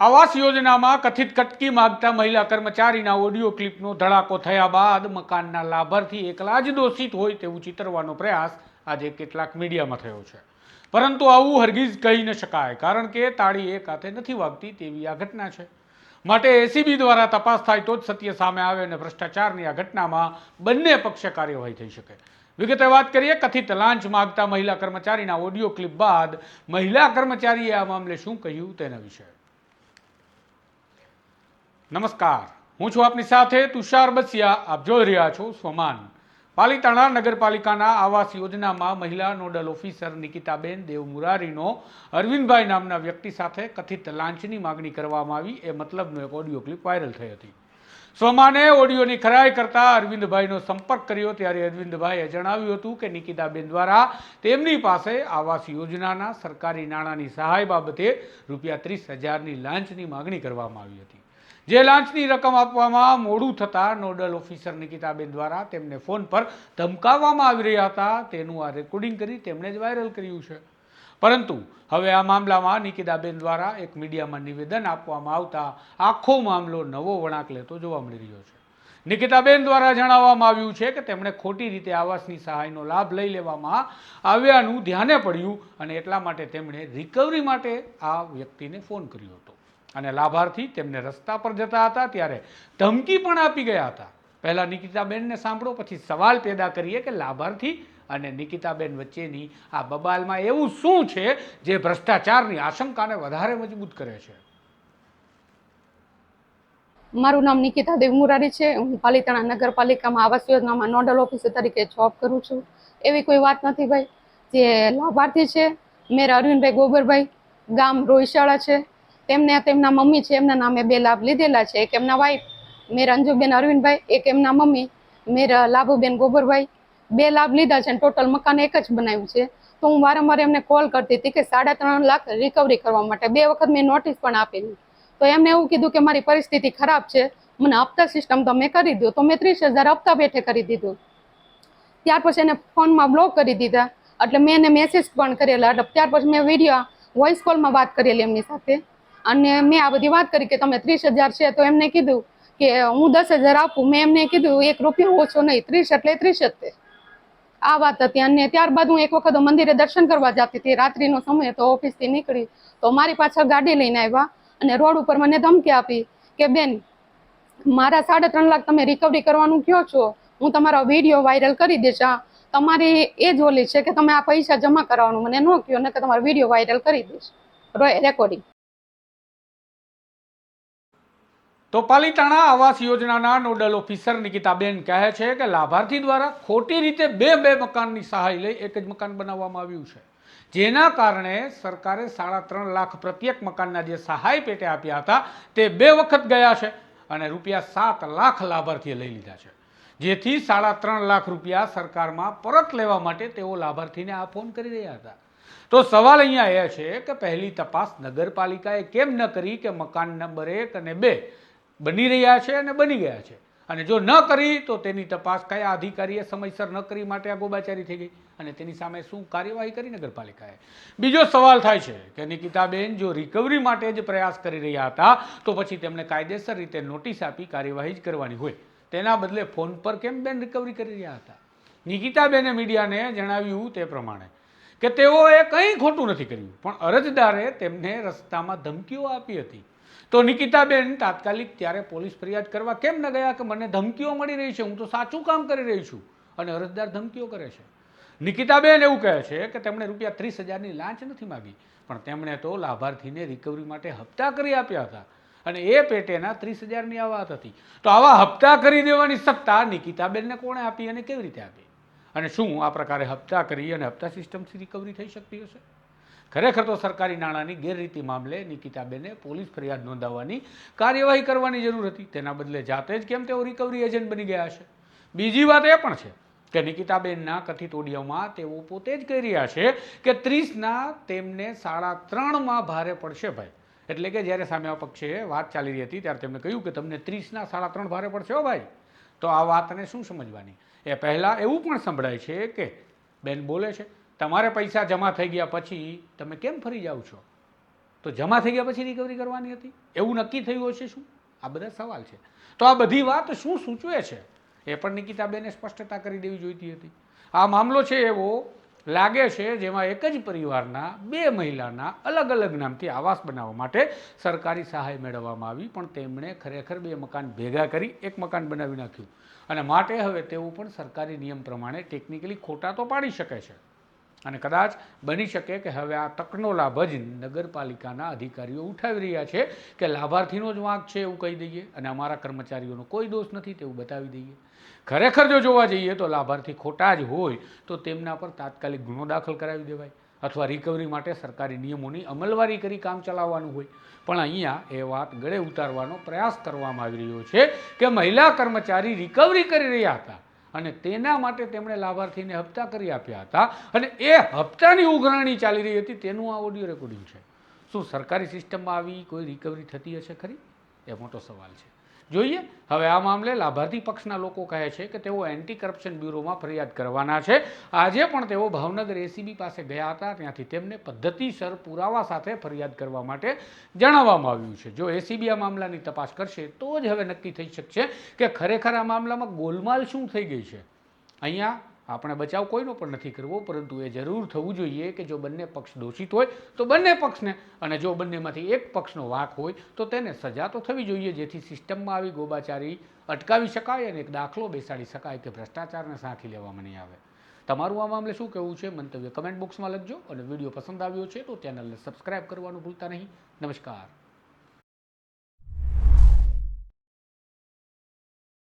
આવાસ યોજનામાં કથિત કટકી માંગતા મહિલા કર્મચારીના ઓડિયો ક્લિપનો ધડાકો થયા બાદ મકાનના લાભાર્થી એકલા જ દોષિત હોય તેવું ચિતરવાનો પ્રયાસ આજે કેટલાક મીડિયામાં થયો છે, પરંતુ આવું હરગીઝ કહી ન શકાય, કારણ કે તાળી એક હાથે નથી વાગતી તેવી આ ઘટના છે. માટે એસીબી દ્વારા તપાસ થાય તો જ સત્ય સામે આવે અને ભ્રષ્ટાચારની આ ઘટનામાં બંને પક્ષે કાર્યવાહી થઈ શકે. વિગતે વાત કરીએ કથિત લાંચ માંગતા મહિલા કર્મચારીના ઓડિયો ક્લિપ બાદ મહિલા કર્મચારીએ આ મામલે શું કહ્યું તેના વિશે. નમસ્કાર, હું છું આપની સાથે તુષાર બસિયા. આપ જોઈ રહ્યા છો સ્વમાન. પાલિતાણા નગરપાલિકાના આવાસ યોજનામાં મહિલા નોડલ ઓફિસર નિકિતાબેન દેવમુરારીનો અરવિંદભાઈ નામના વ્યક્તિ સાથે કથિત લાંચની માગણી કરવામાં આવી એ મતલબનો એક ઓડિયો ક્લિપ વાયરલ થઈ હતી. સ્વમાને ઓડિયોની ખરાઈ કરતા અરવિંદભાઈનો સંપર્ક કર્યો ત્યારે અરવિંદભાઈએ જણાવ્યું હતું કે નિકિતાબેન દ્વારા તેમની પાસે આવાસ યોજનાના સરકારી નાણાંની સહાય બાબતે ₹30,000ની લાંચની માગણી કરવામાં આવી હતી. જે લાંચની રકમ આપવામાં મોડું થતાં નોડલ ઓફિસર નિકિતાબેન દ્વારા તેમને ફોન પર ધમકાવવામાં આવી રહ્યા હતા તેનું આ રેકોર્ડિંગ કરી તેમણે જ વાયરલ કર્યું છે. પરંતુ હવે આ મામલામાં નિકિતાબેન દ્વારા એક મીડિયામાં નિવેદન આપવામાં આવતા આખો મામલો નવો વળાંક લેતો જોવા મળી રહ્યો છે. નિકિતાબેન દ્વારા જણાવવામાં આવ્યું છે કે તેમણે ખોટી રીતે આવાસની સહાયનો લાભ લઈ લેવામાં આવ્યાનું ધ્યાને પડ્યું અને એટલા માટે તેમણે રિકવરી માટે આ વ્યક્તિને ફોન કર્યો હતો અને લાભાર્થી તેમને રસ્તા પર જતા હતા ત્યારે ધમકી પણ આપી ગયા હતા. પહેલા નિકિતાબેનને સાંભળો, પછી સવાલ પેદા કરીએ કે લાભાર્થી અને નિકિતાબેન વચ્ચેની આ બબાલમાં એવું શું છે જે ભ્રષ્ટાચારની આશંકાને વધારે મજબૂત કરે છે. મારું નામ નિકિતા દેવમુરારી છે. હું પાલિતાણા નગરપાલિકામાં આવાસ યોજનામાં નોડલ ઓફિસર તરીકે જોબ કરું છું. એવી કોઈ વાત નથી ભાઈ. જે લાભાર્થી છે મેરા અરવિંદભાઈ ગોબરભાઈ, ગામ રોહિશાળા છે. તેમને તેમના મમ્મી છે એમના નામે 2 લાભ લીધેલા છે. એક એમના વાઈફ મેરા અંજુબેન અરવિંદભાઈ, એક એમના મમ્મી મેરા લાભુબેન ગોબરભાઈ, 2 લાભ લીધા છે. ટોટલ મકાન એક જ બનાવ્યું છે. તો હું વારંવાર એમને કોલ કરતી હતી કે 3.5 લાખ રિકવરી કરવા માટે. 2 વખત મેં નોટિસ પણ આપેલી. તો એમને એવું કીધું કે મારી પરિસ્થિતિ ખરાબ છે, મને હપ્તા સિસ્ટમ તમે કરી દો. તો મેં 30,000 હપ્તા બેઠે કરી દીધું. ત્યાર પછી એને ફોનમાં બ્લોક કરી દીધા. એટલે મેં એને મેસેજ પણ કરેલા. ત્યાર પછી મેં વિડીયો વોઇસ કોલમાં વાત કરેલી એમની સાથે અને મેં આ બધી વાત કરી કે તમે 30,000 છે. તો એમને કીધું કે હું 10,000 આપું. મેં એમને કીધું 1 રૂપિયો ઓછો નહીં, 30 એટલે 30 જ તે. આ વાત હતી. અને ત્યારબાદ હું એક વખત મંદિરે દર્શન કરવા જતી હતી, રાત્રિનો સમય તો ઓફિસથી નીકળી તો મારી પાછળ ગાડી લઈને આવ્યા અને રોડ ઉપર મને ધમકી આપી કે બેન મારા 3.5 લાખ તમે રિકવરી કરવાનું કહો છો, હું તમારો વિડીયો વાયરલ કરી દઈશ. તમારી એ જ ઓલી છે કે તમે આ પૈસા જમા કરવાનું મને ન કહો ને કે તમારો વિડીયો વાયરલ કરી દઈશ, રેકોર્ડિંગ. તો પાલિતાણા આવાસ યોજનાના નોડલ ઓફિસર નિકિતાબેન કહે છે કે લાભાર્થી દ્વારા ખોટી રીતે બે મકાનની સહાય લઈ એક જ મકાન બનાવવામાં આવ્યું છે, જેના કારણે સરકારે 3.5 લાખ પ્રત્યેક મકાનના જે સહાય પેટે આપ્યા હતા તે 2 વખત ગયા છે અને ₹7 લાખ લાભાર્થીએ લઈ લીધા છે, જેથી 3.5 લાખ રૂપિયા સરકારમાં પરત લેવા માટે તેઓ લાભાર્થીને આ ફોન કરી રહ્યા હતા. તો સવાલ અહીંયા એ છે કે પહેલી તપાસ નગરપાલિકાએ કેમ ન કરી કે મકાન નંબર 1 અને 2 બની રહ્યા છે અને બની ગયા છે, અને જો ન કરી તો તેની તપાસ કયા અધિકારીએ સમયસર ન કરી માટે આ ગોબાચારી થઈ ગઈ અને તેની સામે શું કાર્યવાહી કરી નગરપાલિકાએ. બીજો સવાલ થાય છે કે નિકિતાબેન જો રિકવરી માટે જ પ્રયાસ કરી રહ્યા હતા તો પછી તેમણે કાયદેસર રીતે નોટિસ આપી કાર્યવાહી જ કરવાની હોય, તેના બદલે ફોન પર કેમ બેન રિકવરી કરી રહ્યા હતા. નિકિતાબેને મીડિયાને જણાવ્યું તે પ્રમાણે કે તેઓએ કંઈ ખોટું નથી કર્યું, પણ અરજદારે તેમને રસ્તામાં ધમકીઓ આપી હતી. તો નિકિતાબેન તાત્કાલિક ત્યારે પોલીસ ફરિયાદ કરવા કેમ ન ગયા કે મને ધમકીઓ મળી રહી છે, હું તો સાચું કામ કરી રહી છું અને અરજદાર ધમકીઓ કરે છે. નિકિતાબેન એવું કહે છે કે તેમણે ₹30,000ની લાંચ નથી માગી, પણ તેમણે તો લાભાર્થીને રિકવરી માટે હપ્તા કરી આપ્યા હતા અને એ પેટેના 30,000ની આ વાત હતી. તો આવા હપ્તા કરી દેવાની સત્તા નિકિતાબેનને કોણે આપી અને કેવી રીતે આપી, અને શું આ પ્રકારે હપ્તા કરી અને હપ્તા સિસ્ટમથી રિકવરી થઈ શકતી હશે? ખરેખર તો સરકારી નાણાંની ગેરરીતિ મામલે નિકિતાબેને પોલીસ ફરિયાદ નોંધાવવાની કાર્યવાહી કરવાની જરૂર હતી, તેના બદલે જાતે જ કેમ તેઓ રિકવરી એજન્ટ બની ગયા છે. બીજી વાત એ પણ છે કે નિકિતાબેનના કથિત ઓડિયોમાં તેઓ પોતે જ કહી રહ્યા છે કે 30ના તેમને 3.5માં ભારે પડશે ભાઈ. એટલે કે જ્યારે સામે પક્ષે વાત ચાલી રહી હતી ત્યારે તેમણે કહ્યું કે તમને 30ના 3.5 ભારે પડશે હો ભાઈ. તો આ વાતને શું સમજવાની? એ પહેલાં એવું પણ સંભળાય છે કે બેન બોલે છે તમારે પૈસા જમા થઈ ગયા પછી તમે કેમ ફરી જાઓ છો? તો જમા થઈ ગયા પછી રિકવરી કરવાની હતી, એવું નક્કી થયું હશે શું? આ બધા સવાલ છે. તો આ બધી વાત શું સૂચવે છે એ પણ નિકિતાબેને સ્પષ્ટતા કરી દેવી જોઈતી હતી. આ મામલો છે એવો લાગે છે જેમાં એક જ પરિવારના બે મહિલાના અલગ અલગ નામથી આવાસ બનાવવા માટે સરકારી સહાય મેળવવામાં આવી, પણ તેમણે ખરેખર બે મકાન ભેગા કરી એક મકાન બનાવી નાખ્યું, અને માટે હવે તેઓ પણ સરકારી નિયમ પ્રમાણે ટેકનિકલી ખોટા તો પાડી શકે છે, અને કદાચ બની શકે કે હવે આ તકનો લાભ જ નગરપાલિકાના અધિકારીઓ ઉઠાવી રહ્યા છે કે લાભાર્થીનો જ વાંક છે એવું કહી દઈએ, અને અમારા કર્મચારીઓનો કોઈ દોષ નથી તેવું બતાવી દઈએ. ખરેખર જો જોવા જઈએ તો લાભાર્થી ખોટા જ હોય તો તેમના પર તાત્કાલિક ગુનો દાખલ કરાવી દેવાય, અથવા રિકવરી માટે સરકારી નિયમોની અમલવારી કરી કામ ચલાવવાનું હોય. પણ અહીંયા એ વાત ગળે ઉતારવાનો પ્રયાસ કરવામાં આવી રહ્યો છે કે મહિલા કર્મચારી રિકવરી કરી રહ્યા હતા અને તેના માટે તેમણે લાભાર્થીને હપ્તા કરી આપ્યા હતા, અને એ હપ્તાની ઉઘરાણી ચાલી રહી હતી તેનું આ ઓડિયો રેકોર્ડિંગ છે. શું સરકારી સિસ્ટમમાં આવી કોઈ રિકવરી થતી હશે ખરી? એ મોટો સવાલ છે. જોઈએ હવે આ મામલે લાભાર્થી પક્ષના લોકો કહે છે કે તેઓ એન્ટી કરપ્શન બ્યુરોમાં ફરિયાદ કરવાના છે. આજે પણ તેઓ ભાવનગર એસીબી પાસે ગયા હતા, ત્યાંથી તેમને પદ્ધતિસર પુરાવા સાથે ફરિયાદ કરવા માટે જણાવવામાં આવ્યું છે. જો એસીબી આ મામલાની તપાસ કરશે તો જ હવે નક્કી થઈ શકશે કે ખરેખર આ મામલામાં ગોલમાલ શું થઈ ગઈ છે. અહીંયા આપણે બચાવ કોઈનો પણ નથી કરવો, પરંતુ એ જરૂર થવું જોઈએ કે જો બંને પક્ષ દોષિત હોય તો બંને પક્ષને, અને જો બંનેમાંથી એક પક્ષનો વાંક હોય તો તેને સજા તો થવી જોઈએ, જેથી સિસ્ટમમાં આવી ગોબાચારી અટકાવી શકાય અને એક દાખલો બેસાડી શકાય કે ભ્રષ્ટાચારને સાંખી લેવામાં નહીં આવે. તમારું આ મામલે શું કહેવું છે? મંતવ્ય કમેન્ટ બોક્સમાં લખજો, અને વિડીયો પસંદ આવ્યો છે તો ચેનલને સબસ્ક્રાઈબ કરવાનું ભૂલતા નહીં. નમસ્કાર.